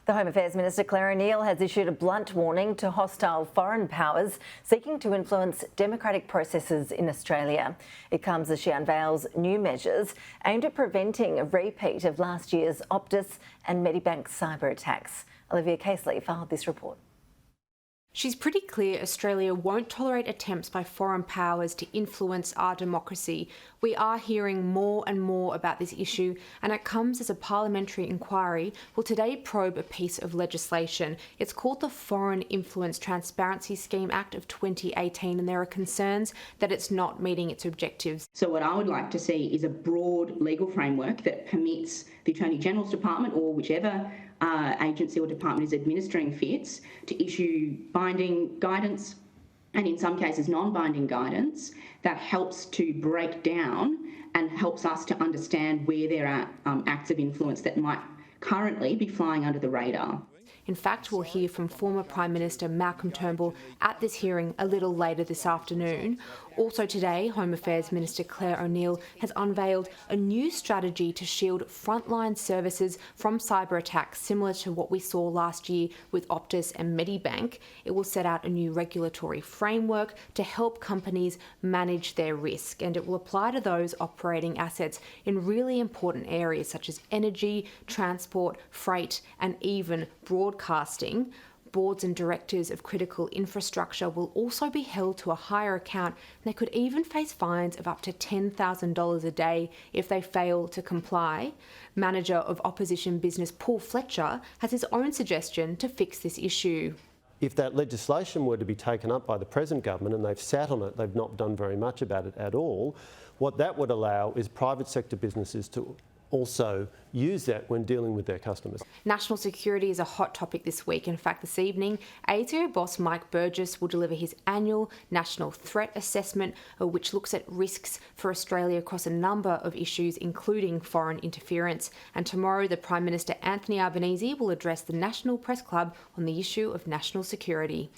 The Home Affairs Minister Clair O'Neil has issued a blunt warning to hostile foreign powers seeking to influence democratic processes in Australia. It comes as she unveils new measures aimed at preventing a repeat of last year's Optus and Medibank cyber attacks. Olivia Casely filed this report. She's pretty clear Australia won't tolerate attempts by foreign powers to influence our democracy. We are hearing more and more about this issue, and it comes as a parliamentary inquiry will today probe a piece of legislation. It's called the Foreign Influence Transparency Scheme Act of 2018, and there are concerns that it's not meeting its objectives. So what I would like to see is a broad legal framework that permits the Attorney General's Department or whichever agency or department is administering FITs to issue binding guidance and in some cases non-binding guidance that helps to break down and helps us to understand where there are acts of influence that might currently be flying under the radar. In fact, we'll hear from former Prime Minister Malcolm Turnbull at this hearing a little later this afternoon. Also today, Home Affairs Minister Clair O'Neil has unveiled a new strategy to shield frontline services from cyber attacks, similar to what we saw last year with Optus and Medibank. It will set out a new regulatory framework to help companies manage their risk, and it will apply to those operating assets in really important areas such as energy, transport, freight, and even broadcasting. Boards and directors of critical infrastructure will also be held to a higher account, and they could even face fines of up to $10,000 a day if they fail to comply. Manager of opposition business Paul Fletcher has his own suggestion to fix this issue. If that legislation were to be taken up by the present government, and they've sat on it, they've not done very much about it at all, what that would allow is private sector businesses to also use that when dealing with their customers. National security is a hot topic this week. In fact, this evening, ATO boss Mike Burgess will deliver his annual National Threat Assessment, which looks at risks for Australia across a number of issues, including foreign interference. And tomorrow, the Prime Minister Anthony Albanese will address the National Press Club on the issue of national security.